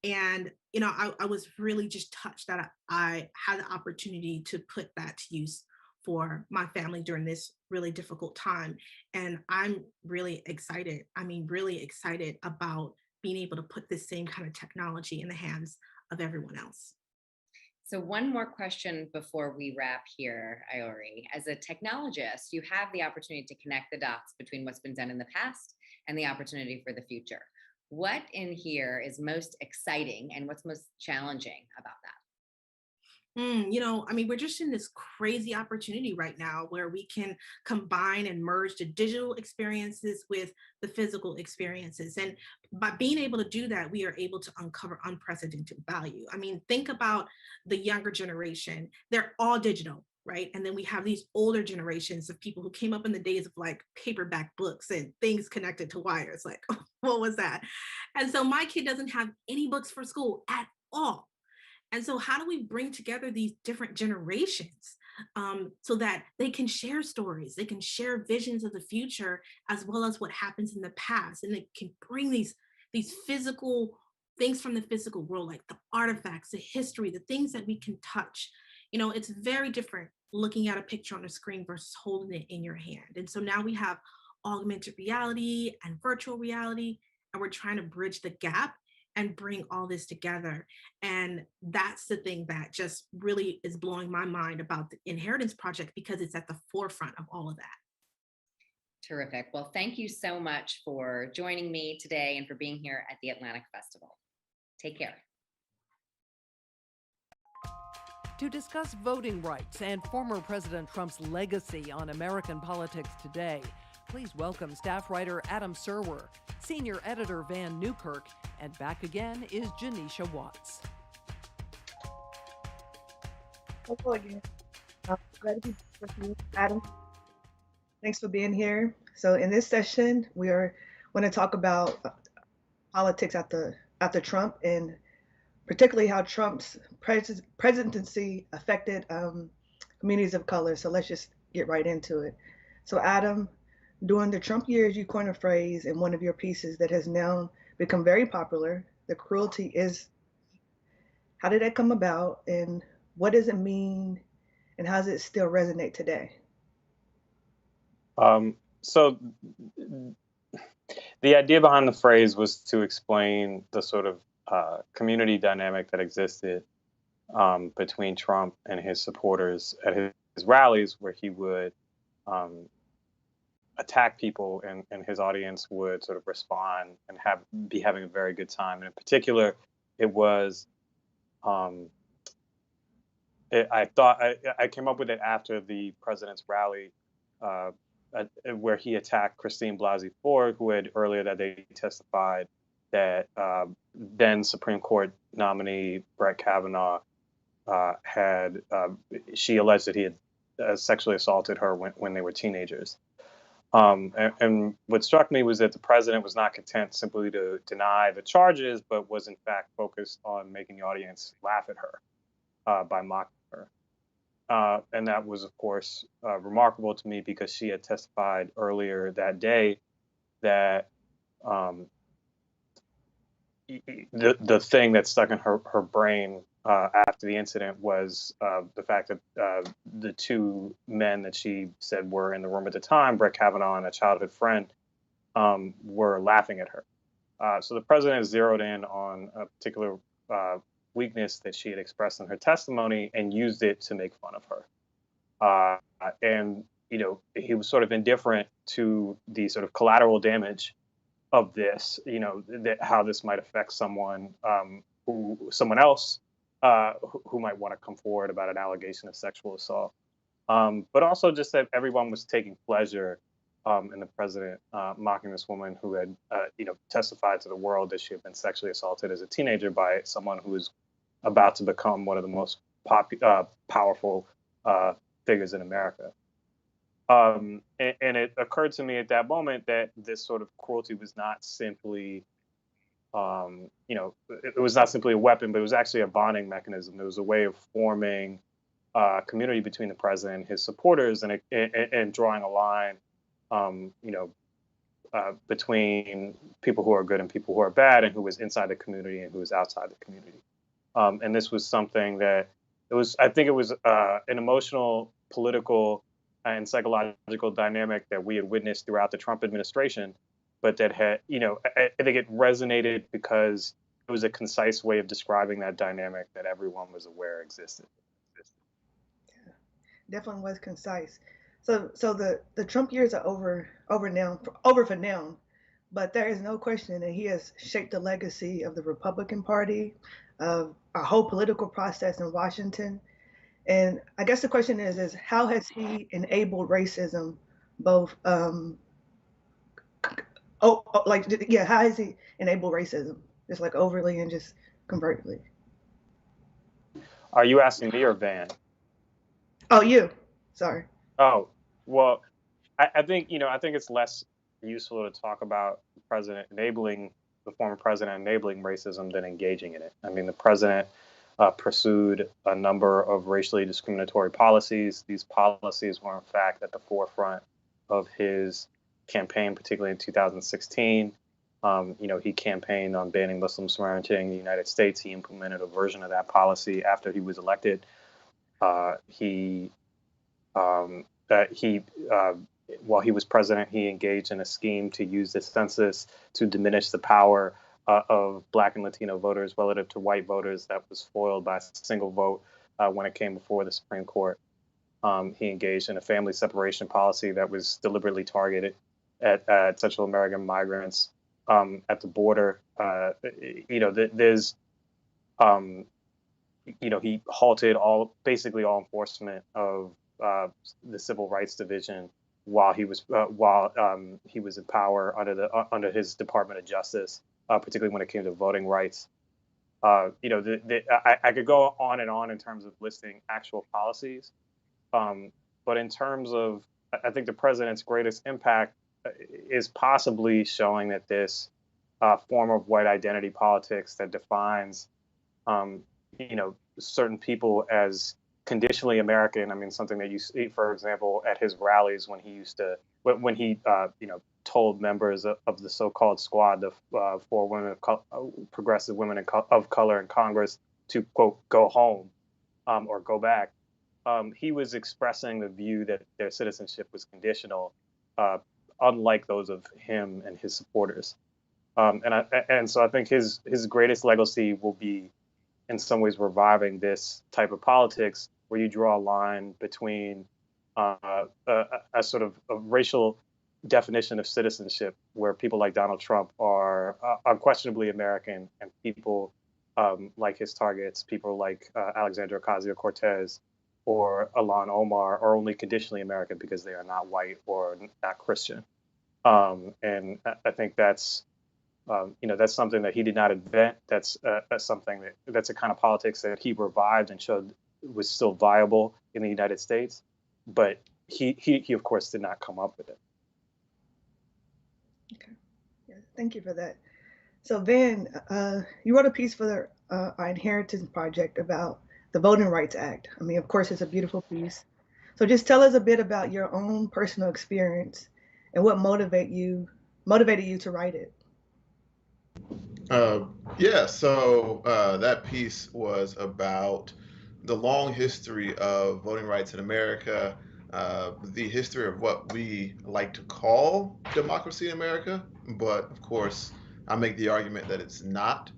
And, I was really just touched that I had the opportunity to put that to use for my family during this really difficult time. And I'm really excited. Really excited about being able to put this same kind of technology in the hands of everyone else. So one more question before we wrap here, Iori. As a technologist, you have the opportunity to connect the dots between what's been done in the past and the opportunity for the future. What in here is most exciting and what's most challenging about that? We're just in this crazy opportunity right now where we can combine and merge the digital experiences with the physical experiences. And by being able to do that, we are able to uncover unprecedented value. Think about the younger generation. They're all digital, right? And then we have these older generations of people who came up in the days of like paperback books and things connected to wires. Like, what was that? And so my kid doesn't have any books for school at all. And so how do we bring together these different generations so that they can share stories, they can share visions of the future, as well as what happens in the past, and they can bring these physical things from the physical world, like the artifacts, the history, the things that we can touch. It's very different looking at a picture on a screen versus holding it in your hand. And so now we have augmented reality and virtual reality, and we're trying to bridge the gap and bring all this together. And that's the thing that just really is blowing my mind about the Inheritance Project, because it's at the forefront of all of that. Terrific. Well, thank you so much for joining me today and for being here at the Atlantic Festival. Take care. To discuss voting rights and former President Trump's legacy on American politics today, please welcome staff writer Adam Serwer, senior editor Vann Newkirk, and back again is Janisha Watts. Hello again. Glad to be with you, Adam. Thanks for being here. So in this session, we are going to talk about politics after Trump, and particularly how Trump's presidency affected communities of color. So let's just get right into it. So Adam, during the Trump years, you coined a phrase in one of your pieces that has now become very popular: the cruelty is. How did that come about, and what does it mean, and how does it still resonate today? So the idea behind the phrase was to explain the sort of community dynamic that existed between Trump and his supporters at his rallies, where he would attack people, and his audience would sort of respond and be having a very good time. And in particular, it was I came up with it after the president's rally, where he attacked Christine Blasey Ford, who had earlier that day testified that then Supreme Court nominee Brett Kavanaugh she alleged that he had sexually assaulted her when they were teenagers. And what struck me was that the president was not content simply to deny the charges, but was in fact focused on making the audience laugh at her by mocking her. And that was, of course, remarkable to me, because she had testified earlier that day that the thing that stuck in her brain after the incident was the fact that the two men that she said were in the room at the time, Brett Kavanaugh and a childhood friend, were laughing at her. So the president zeroed in on a particular weakness that she had expressed in her testimony and used it to make fun of her. And he was sort of indifferent to the sort of collateral damage of this, that how this might affect someone else who might want to come forward about an allegation of sexual assault. But also just that everyone was taking pleasure in the president mocking this woman who had, testified to the world that she had been sexually assaulted as a teenager by someone who was about to become one of the most powerful figures in America. And it occurred to me at that moment that this sort of cruelty was not simply, it was not simply a weapon, but it was actually a bonding mechanism. It was a way of forming community between the president and his supporters, and drawing a line, between people who are good and people who are bad, and who was inside the community and who was outside the community. And this was something that I think it was an emotional, political, and psychological dynamic that we had witnessed throughout the Trump administration, but that had, I think it resonated because it was a concise way of describing that dynamic that everyone was aware existed. Yeah, definitely was concise. So the Trump years are over for now, but there is no question that he has shaped the legacy of the Republican Party, of our whole political process in Washington. And I guess the question is how has he enabled racism, both, how has he enabled racism, just like overtly and just covertly? Are you asking me or Vann? Oh, you. Sorry. Oh, well, I think it's less useful to talk about the former president enabling racism than engaging in it. I mean, the president pursued a number of racially discriminatory policies. These policies were, in fact, at the forefront of his campaign, particularly in 2016. He campaigned on banning Muslims from entering the United States. He implemented a version of that policy after he was elected. While he was president, he engaged in a scheme to use the census to diminish the power of Black and Latino voters relative to white voters. That was foiled by a single vote when it came before the Supreme Court. He engaged in a family separation policy that was deliberately targeted at Central American migrants at the border. He halted basically all enforcement of the Civil Rights Division while he was in power under his Department of Justice, particularly when it came to voting rights. I could go on and on in terms of listing actual policies, but in terms of, I think the president's greatest impact is possibly showing that this form of white identity politics that defines, certain people as conditionally American. I mean, something that you see, for example, at his rallies when he told members of the so-called squad, the 4 women progressive women of color in Congress, to quote, go home or go back. He was expressing the view that their citizenship was conditional, unlike those of him and his supporters. And so I think his greatest legacy will be, in some ways, reviving this type of politics where you draw a line between a sort of a racial definition of citizenship, where people like Donald Trump are unquestionably American, and people like his targets, people like Alexandria Ocasio-Cortez or Ilhan Omar, are only conditionally American because they are not white or not Christian. And I think that's something that he did not invent. That's a kind of politics that he revived and showed was still viable in the United States, but he of course did not come up with it. Okay, yeah, thank you for that. So Vann, you wrote a piece for our Inheritance Project about the Voting Rights Act. I mean, of course, it's a beautiful piece. So just tell us a bit about your own personal experience and what motivated you to write it. So that piece was about the long history of voting rights in America, the history of what we like to call democracy in America, but of course I make the argument that it's not.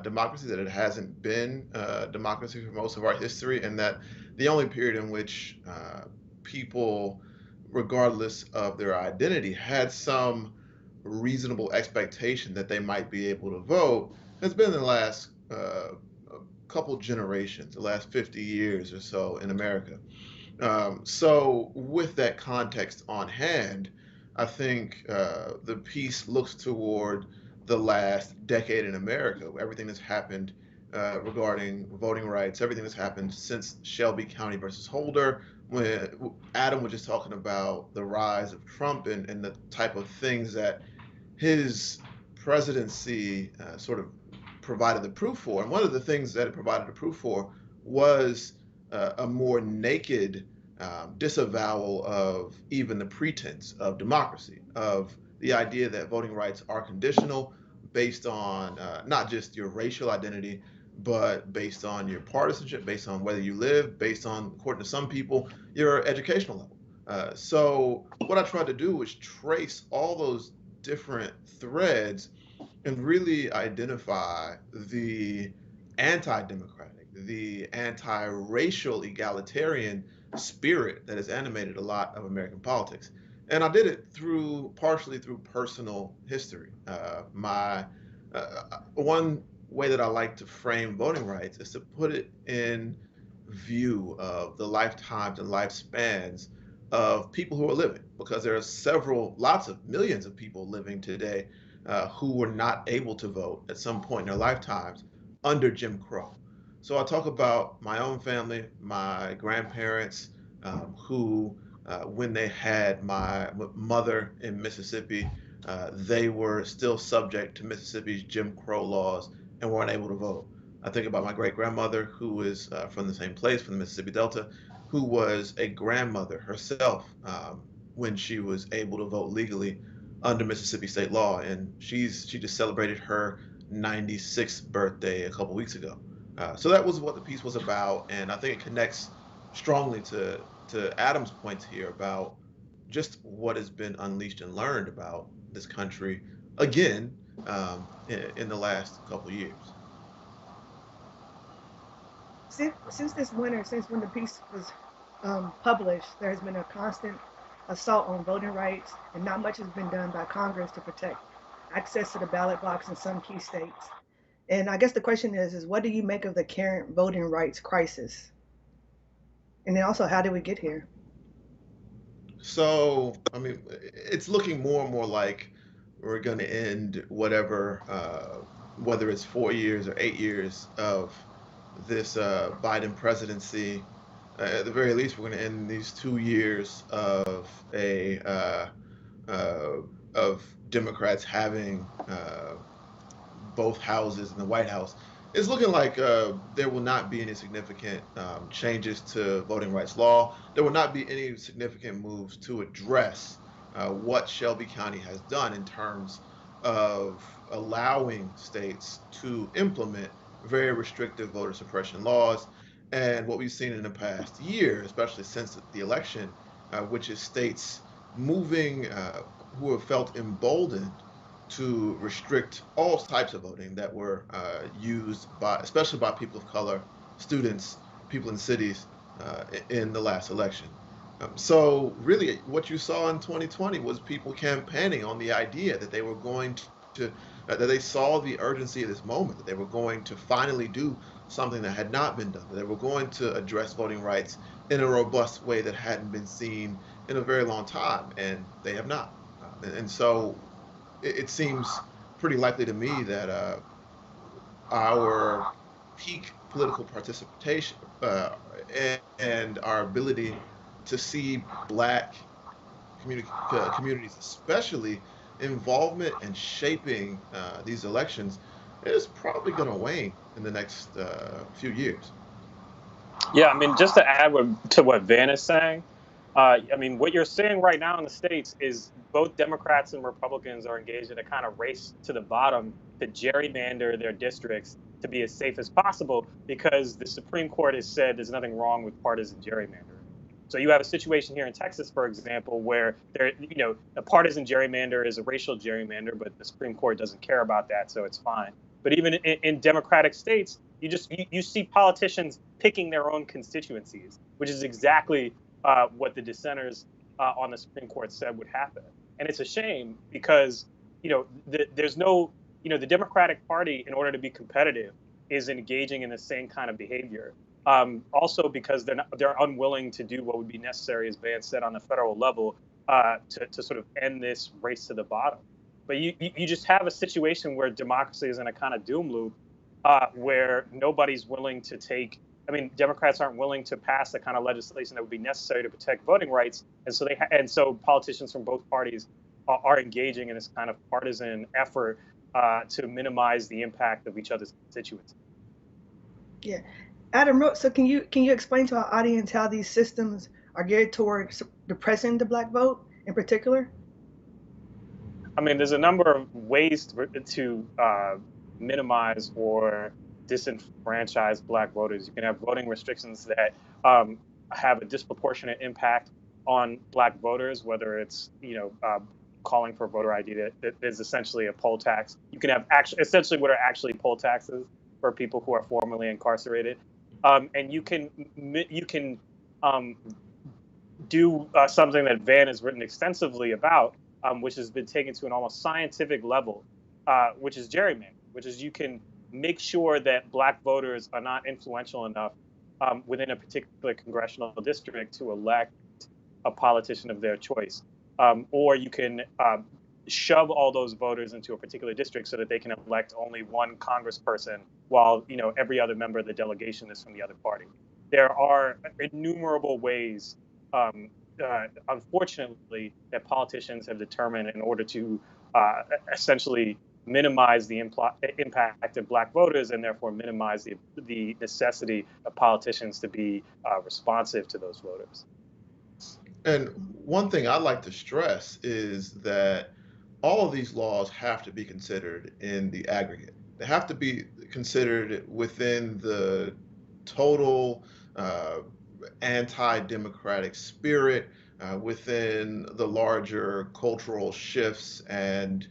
democracy, that it hasn't been democracy for most of our history, and that the only period in which people, regardless of their identity, had some reasonable expectation that they might be able to vote has been in the last couple generations, the last 50 years or so in America. So with that context on hand, I think the piece looks toward the last decade in America, everything that's happened regarding voting rights, everything that's happened since Shelby County versus Holder, when Adam was just talking about the rise of Trump and the type of things that his presidency sort of provided the proof for. And one of the things that it provided the proof for was a more naked disavowal of even the pretense of democracy, of the idea that voting rights are conditional based on not just your racial identity, but based on your partisanship, based on whether you live, based on, according to some people, your educational level. So what I tried to do was trace all those different threads and really identify the anti-democratic, the anti-racial egalitarian spirit that has animated a lot of American politics. And I did it partially through personal history. One way that I like to frame voting rights is to put it in view of the lifetimes and lifespans of people who are living, because there are lots of millions of people living today who were not able to vote at some point in their lifetimes under Jim Crow. So I talk about my own family, my grandparents, who, when they had my mother in Mississippi, they were still subject to Mississippi's Jim Crow laws and weren't able to vote. I think about my great-grandmother, who is from the same place, from the Mississippi Delta, who was a grandmother herself when she was able to vote legally under Mississippi state law. And she just celebrated her 96th birthday a couple weeks ago. So that was what the piece was about. And I think it connects strongly to Adam's points here about just what has been unleashed and learned about this country, again, in the last couple years. Since this winter, since when the piece was published, there has been a constant assault on voting rights, and not much has been done by Congress to protect access to the ballot box in some key states. And I guess the question is what do you make of the current voting rights crisis? And then also, how did we get here? So, I mean, it's looking more and more like we're going to end whatever, whether it's 4 years or 8 years of this Biden presidency. At the very least, we're going to end these 2 years of of Democrats having both houses in the White House. It's looking like there will not be any significant changes to voting rights law. There will not be any significant moves to address what Shelby County has done in terms of allowing states to implement very restrictive voter suppression laws. And what we've seen in the past year, especially since the election, which is states moving who have felt emboldened to restrict all types of voting that were used by, especially by people of color, students, people in cities in the last election. So really what you saw in 2020 was people campaigning on the idea that they were going to, that they saw the urgency of this moment, that they were going to finally do something that had not been done, that they were going to address voting rights in a robust way that hadn't been seen in a very long time, and they have not. And so it seems pretty likely to me that our peak political participation and our ability to see Black communities, especially involvement and shaping these elections, is probably going to wane in the next few years. Yeah, I mean, just to add to what Vann is saying, I mean, what you're seeing right now in the States is both Democrats and Republicans are engaged in a kind of race to the bottom to gerrymander their districts to be as safe as possible, because the Supreme Court has said there's nothing wrong with partisan gerrymandering. So you have a situation here in Texas, for example, where a partisan gerrymander is a racial gerrymander, but the Supreme Court doesn't care about that, so it's fine. But even in democratic states, you see politicians picking their own constituencies, which is exactly what the dissenters on the Supreme Court said would happen. And it's a shame because, there's no, the Democratic Party, in order to be competitive, is engaging in the same kind of behavior. Also because they're unwilling to do what would be necessary, as Vann said, on the federal level to sort of end this race to the bottom. But you just have a situation where democracy is in a kind of doom loop where nobody's willing to take. I mean, Democrats aren't willing to pass the kind of legislation that would be necessary to protect voting rights, and so politicians from both parties are engaging in this kind of partisan effort to minimize the impact of each other's constituents. Yeah, Adam, so can you explain to our audience how these systems are geared toward depressing the Black vote in particular? I mean, there's a number of ways to minimize or disenfranchise Black voters. You can have voting restrictions that have a disproportionate impact on Black voters, whether it's calling for voter ID that is essentially a poll tax. You can have essentially what are actually poll taxes for people who are formerly incarcerated, and you can do something that Vann has written extensively about, which has been taken to an almost scientific level, which is gerrymandering, which is you can make sure that Black voters are not influential enough within a particular congressional district to elect a politician of their choice. Or you can shove all those voters into a particular district so that they can elect only one congressperson while every other member of the delegation is from the other party. There are innumerable ways, unfortunately, that politicians have determined in order to essentially minimize the impact of Black voters and therefore minimize the necessity of politicians to be responsive to those voters. And one thing I'd like to stress is that all of these laws have to be considered in the aggregate. They have to be considered within the total anti-democratic spirit, within the larger cultural shifts and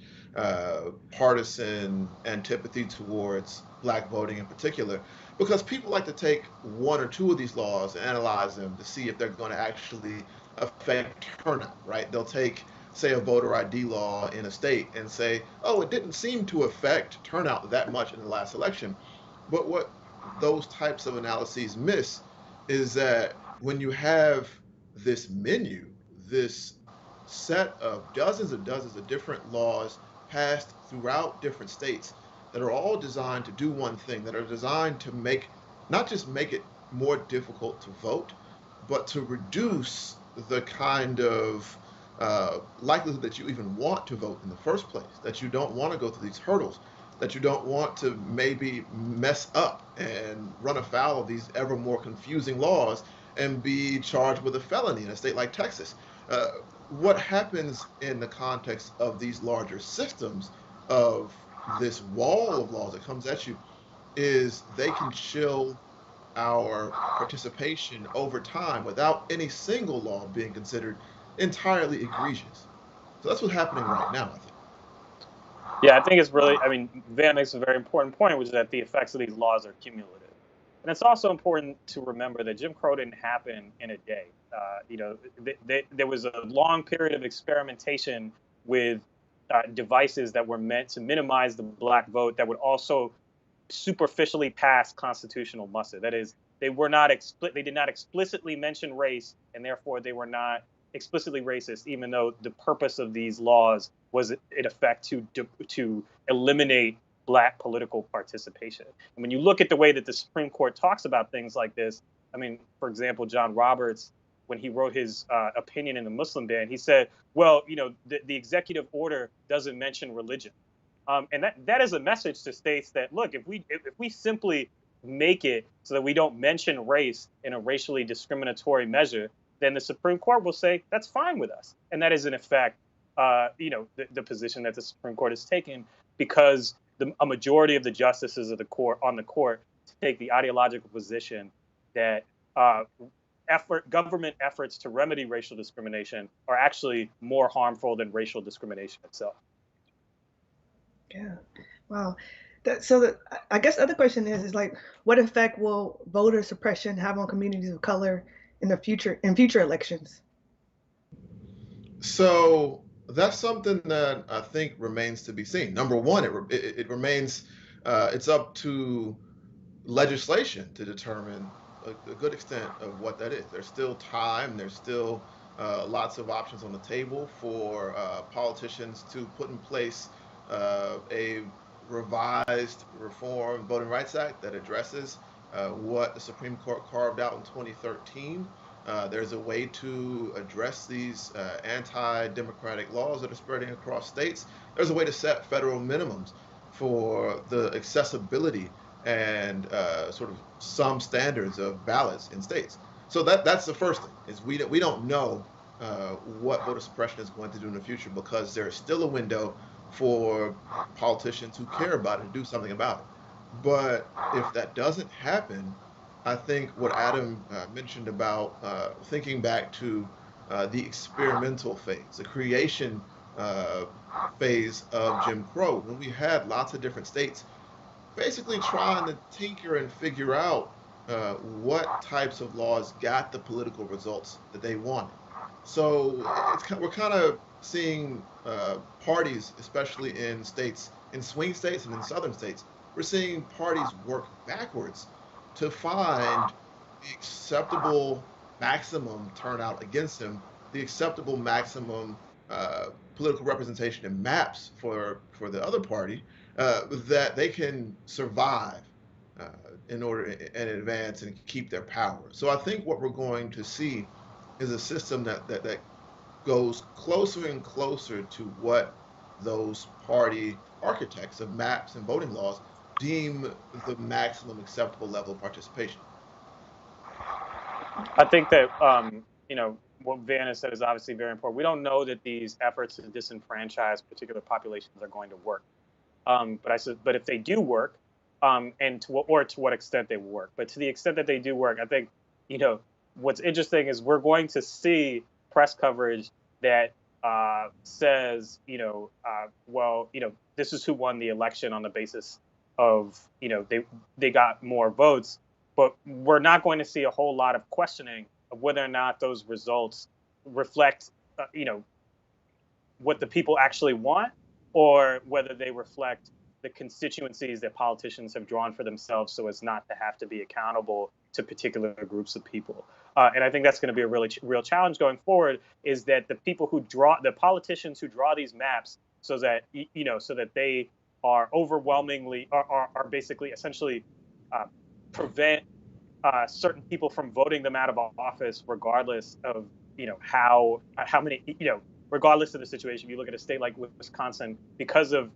partisan antipathy towards Black voting in particular, because people like to take one or two of these laws and analyze them to see if they're going to actually affect turnout, right? They'll take, say, a voter ID law in a state and say, oh, it didn't seem to affect turnout that much in the last election. But what those types of analyses miss is that when you have this menu, this set of dozens of different laws passed throughout different states that are all designed to do one thing, that are designed to not just make it more difficult to vote, but to reduce the kind of likelihood that you even want to vote in the first place, that you don't want to go through these hurdles, that you don't want to maybe mess up and run afoul of these ever more confusing laws and be charged with a felony in a state like Texas. What happens in the context of these larger systems of this wall of laws that comes at you is they can chill our participation over time without any single law being considered entirely egregious. So that's what's happening right now, I think. Yeah, I think it's really, Vann makes a very important point, which is that the effects of these laws are cumulative. And it's also important to remember that Jim Crow didn't happen in a day. There was a long period of experimentation with devices that were meant to minimize the Black vote that would also superficially pass constitutional muster. That is, they did not explicitly mention race, and therefore they were not explicitly racist, even though the purpose of these laws was in effect to eliminate Black political participation. And when you look at the way that the Supreme Court talks about things like this, for example, John Roberts, when he wrote his opinion in the Muslim ban, he said, well, the executive order doesn't mention religion. And that is a message to states that, look, if we simply make it so that we don't mention race in a racially discriminatory measure, then the Supreme Court will say that's fine with us. And that is, in effect, the position that the Supreme Court has taken, because a majority of the justices of the court take the ideological position that government efforts to remedy racial discrimination are actually more harmful than racial discrimination itself. Yeah. Wow. I guess the other question is like, what effect will voter suppression have on communities of color in future elections? So that's something that I think remains to be seen. Number one, it remains, it's up to legislation to determine a good extent of what that is. There's still time, there's still lots of options on the table for politicians to put in place a revised reform Voting Rights Act that addresses what the Supreme Court carved out in 2013. There's a way to address these anti-democratic laws that are spreading across states. There's a way to set federal minimums for the accessibility and sort of some standards of ballots in states. So that's the first thing, is we don't know what voter suppression is going to do in the future, because there's still a window for politicians who care about it to do something about it. But if that doesn't happen, I think what Adam mentioned about thinking back to the experimental phase, the creation phase of Jim Crow, when we had lots of different states basically trying to tinker and figure out what types of laws got the political results that they wanted. So we're kind of seeing parties, especially in states, in swing states and in southern states, we're seeing parties work backwards to find the acceptable maximum turnout against them, the acceptable maximum political representation and maps for the other party, that they can survive in order and advance and keep their power. So I think what we're going to see is a system that goes closer and closer to what those party architects of maps and voting laws deem the maximum acceptable level of participation. I think that what Vann has said is obviously very important. We don't know that these efforts to disenfranchise particular populations are going to work. But if they do work, and to what extent they will work, but to the extent that they do work, I think what's interesting is we're going to see press coverage that says this is who won the election on the basis of they got more votes, but we're not going to see a whole lot of questioning of whether or not those results reflect what the people actually want, or whether they reflect the constituencies that politicians have drawn for themselves so as not to have to be accountable to particular groups of people. And I think that's going to be a really real challenge going forward, is that the politicians who draw these maps so that they are overwhelmingly are basically essentially prevent certain people from voting them out of office, regardless of how many regardless of the situation. If you look at a state like Wisconsin, because of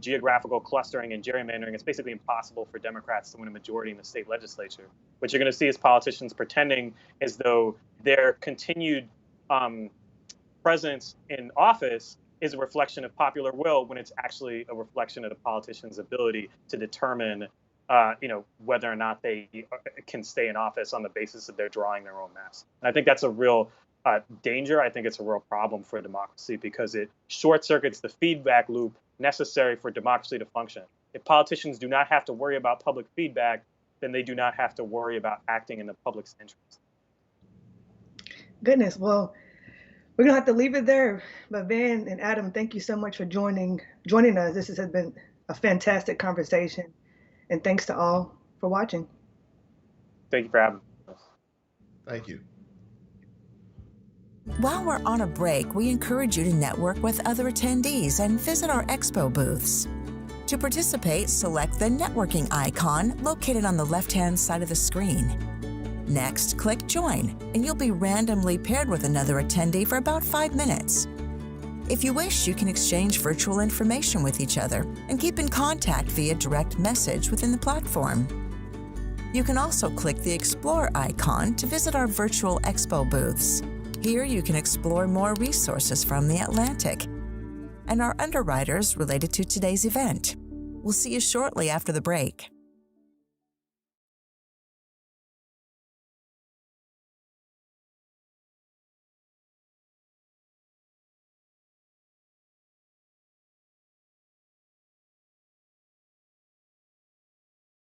geographical clustering and gerrymandering, it's basically impossible for Democrats to win a majority in the state legislature. What you're going to see is politicians pretending as though their continued presence in office is a reflection of popular will, when it's actually a reflection of the politician's ability to determine whether or not they can stay in office on the basis of their drawing their own maps. And I think that's a real danger. I think it's a real problem for democracy, because it short circuits the feedback loop necessary for democracy to function. If politicians do not have to worry about public feedback, then they do not have to worry about acting in the public's interest. Goodness, well, we're gonna have to leave it there. But Vann and Adam, thank you so much for joining us. This has been a fantastic conversation, and thanks to all for watching. Thank you for having us. Thank you. While we're on a break, we encourage you to network with other attendees and visit our expo booths. To participate, select the networking icon located on the left-hand side of the screen. Next, click Join, and you'll be randomly paired with another attendee for about 5 minutes. If you wish, you can exchange virtual information with each other and keep in contact via direct message within the platform. You can also click the Explore icon to visit our virtual expo booths. Here you can explore more resources from the Atlantic and our underwriters related to today's event. We'll see you shortly after the break.